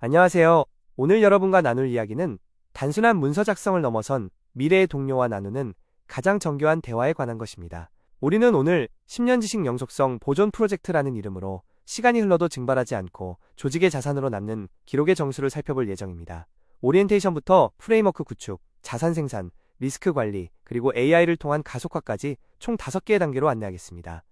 안녕하세요. 오늘 여러분과 나눌 이야기는 단순한 문서 작성을 넘어선 미래의 동료와 나누는 가장 정교한 대화에 관한 것입니다. 우리는 오늘 10년 지식 영속성 보존 프로젝트라는 이름으로 시간이 흘러도 증발하지 않고 조직의 자산으로 남는 기록의 정수를 살펴볼 예정입니다. 오리엔테이션부터 프레임워크 구축, 자산 생산, 리스크 관리, 그리고 AI를 통한 가속화까지 총 5개의 단계로 안내하겠습니다.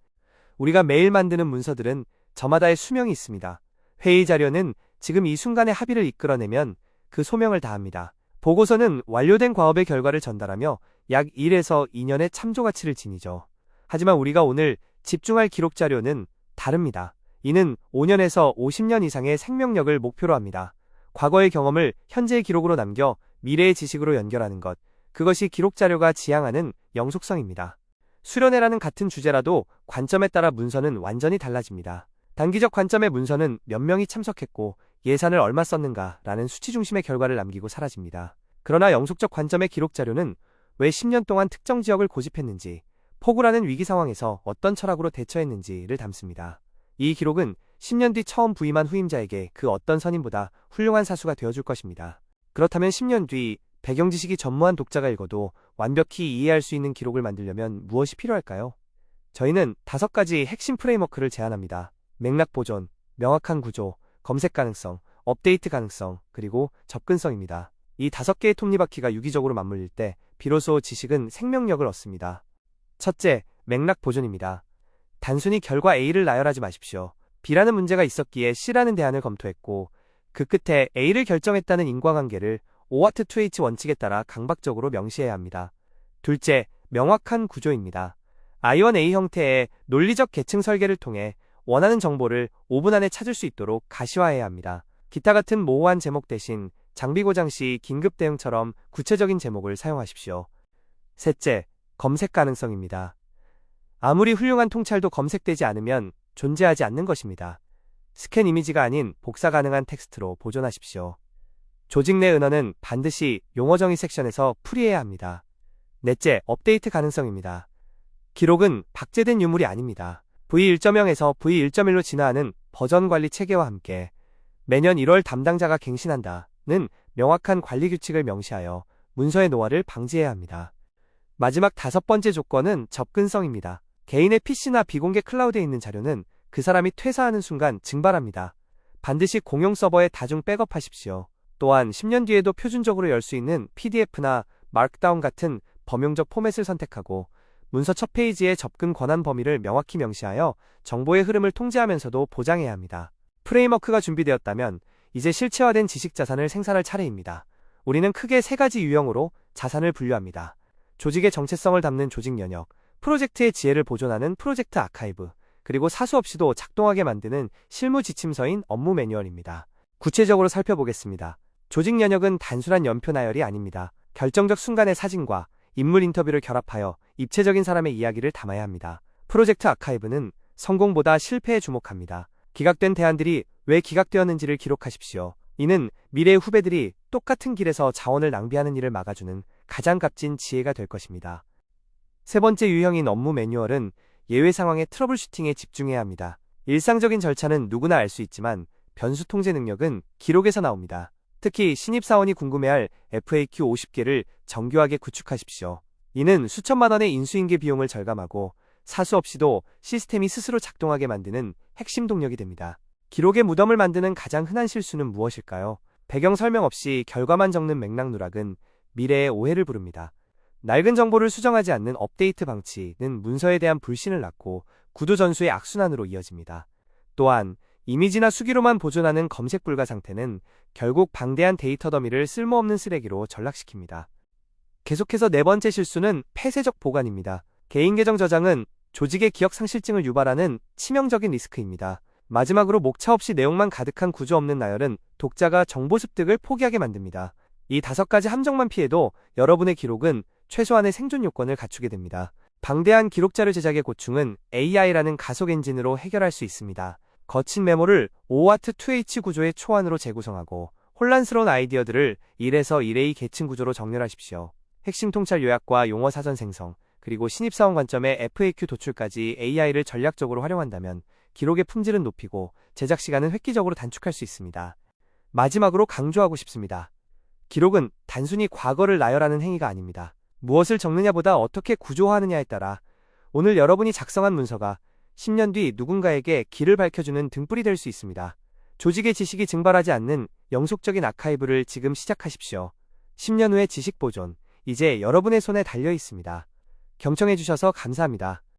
우리가 매일 만드는 문서들은 저마다의 수명이 있습니다. 회의 자료는 지금 이 순간의 합의를 이끌어내면 그 소명을 다합니다. 보고서는 완료된 과업의 결과를 전달하며 약 1에서 2년의 참조 가치를 지니죠. 하지만 우리가 오늘 집중할 기록 자료는 다릅니다. 이는 5년에서 50년 이상의 생명력을 목표로 합니다. 과거의 경험을 현재의 기록으로 남겨 미래의 지식으로 연결하는 것, 그것이 기록 자료가 지향하는 영속성입니다. 수련회라는 같은 주제라도 관점에 따라 문서는 완전히 달라집니다. 단기적 관점의 문서는 몇 명이 참석했고 예산을 얼마 썼는가 라는 수치 중심의 결과를 남기고 사라집니다. 그러나 영속적 관점의 기록 자료는 왜 10년 동안 특정 지역을 고집했는지, 폭우라는 위기 상황에서 어떤 철학으로 대처했는지를 담습니다. 이 기록은 10년 뒤 처음 부임한 후임자에게 그 어떤 선임보다 훌륭한 사수가 되어줄 것입니다. 그렇다면 10년 뒤 배경 지식이 전무한 독자가 읽어도 완벽히 이해할 수 있는 기록을 만들려면 무엇이 필요할까요? 저희는 5가지 핵심 프레임워크를 제안합니다. 맥락 보존, 명확한 구조, 검색 가능성, 업데이트 가능성, 그리고 접근성입니다. 이 5개의 톱니바퀴가 유기적으로 맞물릴 때 비로소 지식은 생명력을 얻습니다. 첫째, 맥락 보존입니다. 단순히 결과 A를 나열하지 마십시오. B라는 문제가 있었기에 C라는 대안을 검토했고 그 끝에 A를 결정했다는 인과관계를 OWAT2H 원칙에 따라 강박적으로 명시해야 합니다. 둘째, 명확한 구조입니다. I1A 형태의 논리적 계층 설계를 통해 원하는 정보를 5분 안에 찾을 수 있도록 가시화해야 합니다. 기타 같은 모호한 제목 대신 장비 고장 시 긴급 대응처럼 구체적인 제목을 사용하십시오. 셋째, 검색 가능성입니다. 아무리 훌륭한 통찰도 검색되지 않으면 존재하지 않는 것입니다. 스캔 이미지가 아닌 복사 가능한 텍스트로 보존하십시오. 조직 내 은어는 반드시 용어 정의 섹션에서 풀이해야 합니다. 넷째, 업데이트 가능성입니다. 기록은 박제된 유물이 아닙니다. V1.0에서 V1.1로 진화하는 버전 관리 체계와 함께 매년 1월 담당자가 갱신한다는 명확한 관리 규칙을 명시하여 문서의 노화를 방지해야 합니다. 마지막 5번째 조건은 접근성입니다. 개인의 PC나 비공개 클라우드에 있는 자료는 그 사람이 퇴사하는 순간 증발합니다. 반드시 공용 서버에 다중 백업하십시오. 또한 10년 뒤에도 표준적으로 열 수 있는 PDF나 마크다운 같은 범용적 포맷을 선택하고 문서 첫 페이지의 접근 권한 범위를 명확히 명시하여 정보의 흐름을 통제하면서도 보장해야 합니다. 프레임워크가 준비되었다면 이제 실체화된 지식 자산을 생산할 차례입니다. 우리는 크게 3가지 유형으로 자산을 분류합니다. 조직의 정체성을 담는 조직 연역, 프로젝트의 지혜를 보존하는 프로젝트 아카이브, 그리고 사수 없이도 작동하게 만드는 실무 지침서인 업무 매뉴얼입니다. 구체적으로 살펴보겠습니다. 조직 연역은 단순한 연표 나열이 아닙니다. 결정적 순간의 사진과 인물 인터뷰를 결합하여 입체적인 사람의 이야기를 담아야 합니다. 프로젝트 아카이브는 성공보다 실패에 주목합니다. 기각된 대안들이 왜 기각되었는지를 기록하십시오. 이는 미래의 후배들이 똑같은 길에서 자원을 낭비하는 일을 막아주는 가장 값진 지혜가 될 것입니다. 3번째 유형인 업무 매뉴얼은 예외 상황의 트러블 슈팅에 집중해야 합니다. 일상적인 절차는 누구나 알 수 있지만 변수 통제 능력은 기록에서 나옵니다. 특히 신입사원이 궁금해할 FAQ 50개를 정교하게 구축하십시오. 이는 수천만 원의 인수인계 비용을 절감하고 사수 없이도 시스템이 스스로 작동하게 만드는 핵심 동력이 됩니다. 기록의 무덤을 만드는 가장 흔한 실수는 무엇일까요? 배경 설명 없이 결과만 적는 맥락 누락은 미래의 오해를 부릅니다. 낡은 정보를 수정하지 않는 업데이트 방치는 문서에 대한 불신을 낳고 구도 전수의 악순환으로 이어집니다. 또한 이미지나 수기로만 보존하는 검색 불가 상태는 결국 방대한 데이터 더미를 쓸모없는 쓰레기로 전락시킵니다. 계속해서 4번째 실수는 폐쇄적 보관입니다. 개인 계정 저장은 조직의 기억 상실증을 유발하는 치명적인 리스크입니다. 마지막으로 목차 없이 내용만 가득한 구조 없는 나열은 독자가 정보 습득을 포기하게 만듭니다. 이 5가지 함정만 피해도 여러분의 기록은 최소한의 생존 요건을 갖추게 됩니다. 방대한 기록 자료 제작의 고충은 AI라는 가속 엔진으로 해결할 수 있습니다. 거친 메모를 OWAT2H 구조의 초안으로 재구성하고 혼란스러운 아이디어들을 1에서 1A 계층 구조로 정렬하십시오. 핵심 통찰 요약과 용어 사전 생성, 그리고 신입사원 관점의 FAQ 도출까지 AI를 전략적으로 활용한다면 기록의 품질은 높이고 제작 시간은 획기적으로 단축할 수 있습니다. 마지막으로 강조하고 싶습니다. 기록은 단순히 과거를 나열하는 행위가 아닙니다. 무엇을 적느냐보다 어떻게 구조화하느냐에 따라 오늘 여러분이 작성한 문서가 10년 뒤 누군가에게 길을 밝혀주는 등불이 될 수 있습니다. 조직의 지식이 증발하지 않는 영속적인 아카이브를 지금 시작하십시오. 10년 후의 지식 보존, 이제 여러분의 손에 달려 있습니다. 경청해주셔서 감사합니다.